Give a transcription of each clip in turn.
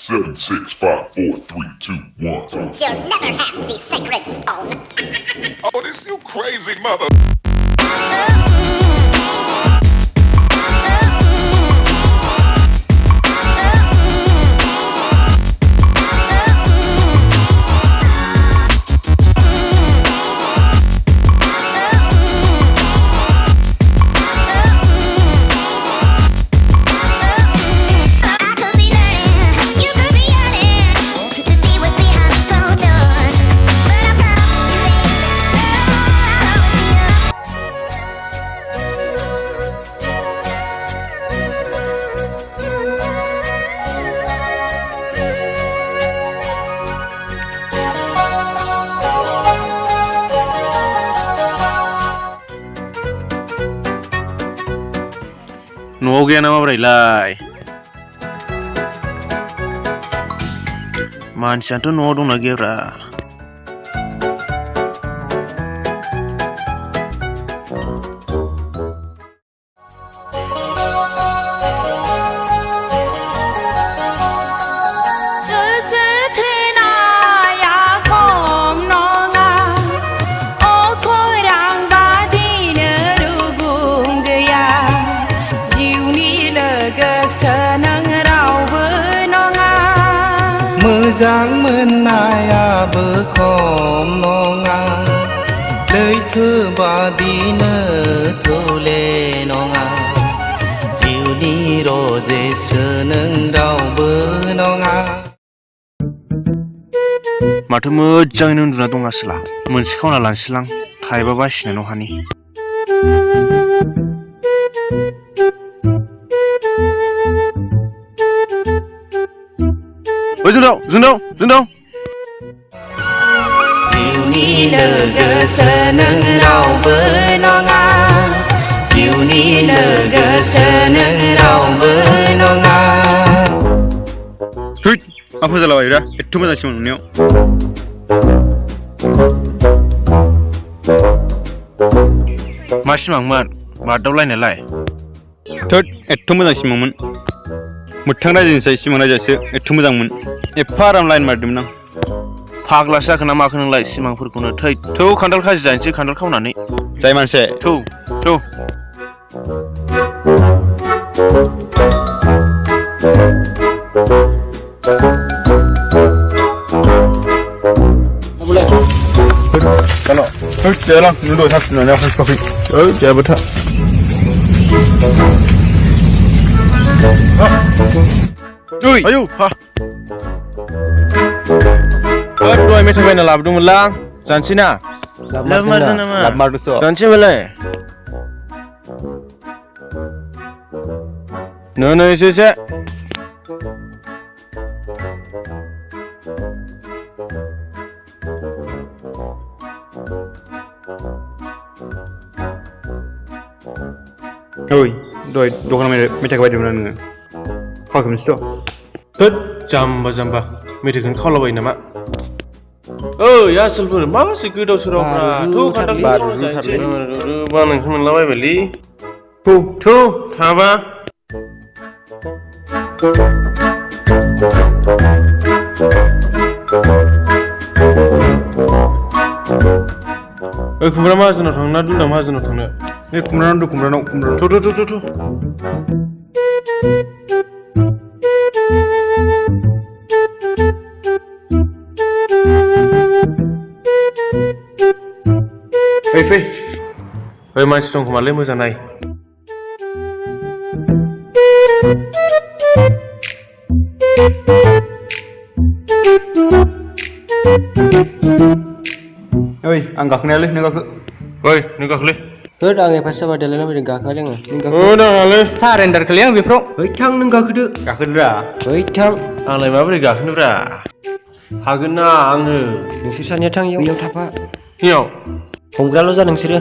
7, 6, 5, 4, 3, 2, 1. You'll never have the sacred stone. Oh, this you crazy mother. न'आव गैया नामा ब्रायलाय मानसियाथ' न'आव दंना गैयाब्रा मोजां मोननायाबो खम नङा लैथो बादिनो थौले नङा जिउनि रजेसो नों रावबो नङा माथो मोजाङैनो उन्दुना दं आसोला मोनसे खावना लानोसैलां थाइबा बासिनो न'हानि जोंनाव जिउनि लोगोसो नों रावबो नङा जिउनि लोगोसो नों रावबो नङा थैद मा फोजालाबायब्रा एथ' मोजांसिन नुनायाव मा सिमांमोन बारदावलायनायलाय थोद एथ' मोजां सिमांमोन मोगथां रायजोनिसाय सिमां रायजोआसो एथ' मोजांमोन एफा आराम लाइन मारदोंमोन आं फाग्लासो जाखो ना माखो नोंलाय सिमांफोरखौनो थै थौ खान्थाल खाजि जानोसै खान्थाल खावनानै जाय मानसि थौ Kalau, jalan dulu tak sebenarnya harus kopi. Jangan betul. Ayo, ha. Dua meter mana lab dulu lang, jangan lab mana so. Jangan boleh. No, isi. Oi, dua meter kau ada mana ni? Kau kemana? Tut, jamba, meter kan kau lawan nama. Oh, ya silver, masih kita suruh orang. Tu kata baru jadi. Mana kau lawan beli? Tu, kaba. Kumpulan mana nak thang? Nadu nama mana nak thang? kumpulan. Tu. Hei, masih tong kemarin macam nai. Oi, anggak kenal ni gak le. Hei, dah apa sahaja dalam ni gak kalian. Oh, dah le. Thar render kalian befro. Hei, thang ni gak tu. Gak dah. Hei, thang. Anglai mana gak dah. Hagen na angge. Sisanya thang yang thapa. Yo. Kongra lo jangan sih.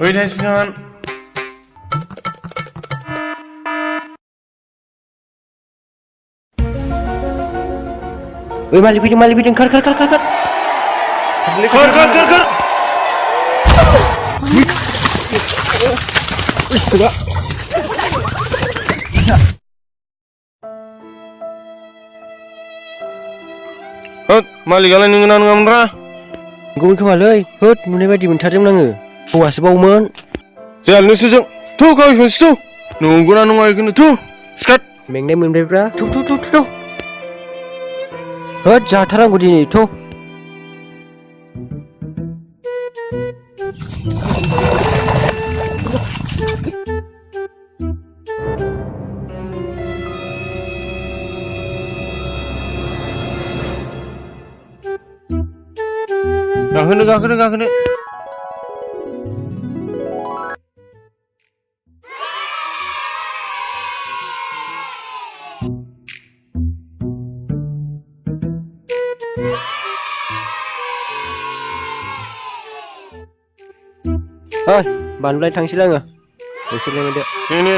Wait, hang on. ओइ मालिक फैदों खार होद मालिकालाय नोंगोना नङामोनब्रा नंगौमोन खोमालै होद नुनाय बायदि मोनथारदोंमोन आङो हौवासो बावमोन जोंहा नोंसोरजों थु गावि फानसि थु नंगौना नङा बेखौनो थु सिखार मेंनाय मोनबायब्रा थु होद जाथारनांगौ दिनै थु गाखोनो ओइ बानलुलाय थांसैलाय आङो नोंसोरलाय मोनदो बेनो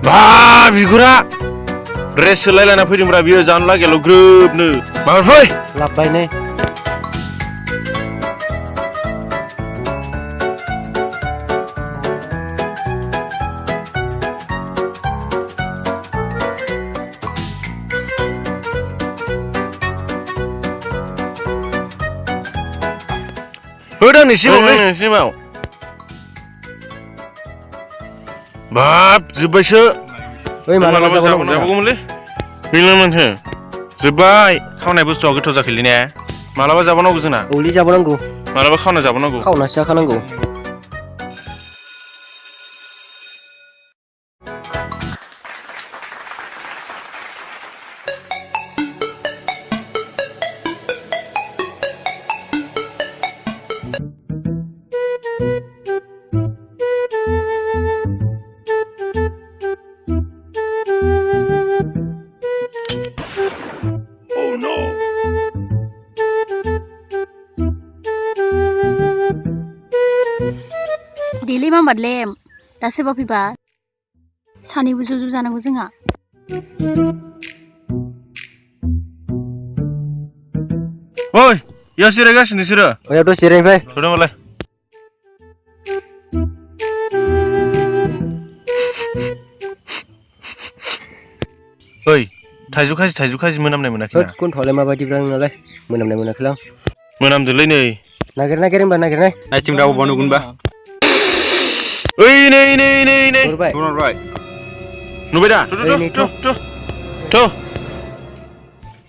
बा बिगुरा ड्रेस सोलायलायना फैदोंब्रा बियो जानो लागेल' ग्रोबनो माबार फै लाबबाय नै होद आंनि सिमाव बाब जोब्बायसो ओइ मालाबा जाबावगौमोनलै गैला माथो जोब्बाय खावनाय बुस्थुआ गोथाव जाखैलै ने मालाबा जाबावनांगौ जोंना औलै जाबावनांगौ मालाबा खावना जाबावनांगौ खावनासो जाखानांगौ देलै मामादलेम दा सोरबा फैबा सानैबो ज' जानांगौ जोंहा ओइ इयाव जिरायगासिनो नोंसोरो ओयाव दसे जिरायबाय थ'दो होमबालाय ओइ थाइजौ खाजि मोनामनाय मोनाखै ना गन्थ'आलाय माबायदिब्रा नोंनालाय मोनामनाय मोनाखैलां मोनामदोलै नै नागिर होनबा नागिरनाय नायथिं रावबो नुगोनबा ओइ नै हरबाय नुबाय दा थ'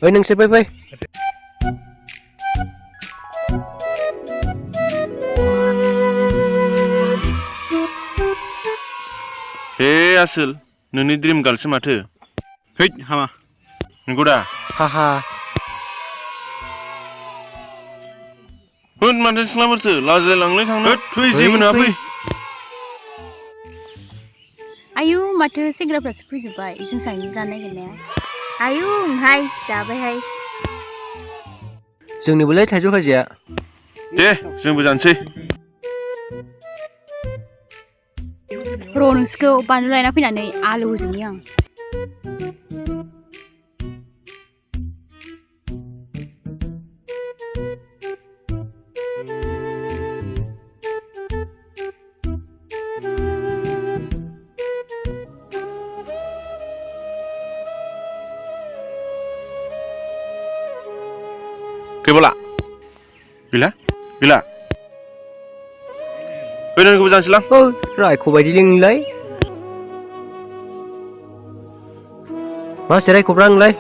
ओइ नोंसोर फै हे आसोल नोंनि ड्रिम गार्लसो माथो हैद हामा नंगौ दा हाहा होद माथो सिख्लाफोरसो लाजिलायलांलै थांनो फै जेबो नङा फै आयु माथो सेंग्राफ्रासो फैजोब्बाय जों सानैजों जानो नागिरनाया आयु हाय जाबायहाय जोंनोबोलाय थाइजौ खाजिया दे जोंबो जानोसै र' नोंसोरखौ बानलु लायना फैनानै आलु होजोबनि आं गैबावला गैला फैनानैखौबो जानोसैलां रायख' बायदि लोंनोलाय मा सेराय खब्रा नोंलाय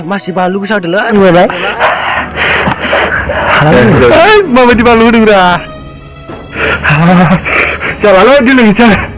masih balu bisa dulu nggak माबायदि बानलु होदोंब्रा जाबाल' दिनै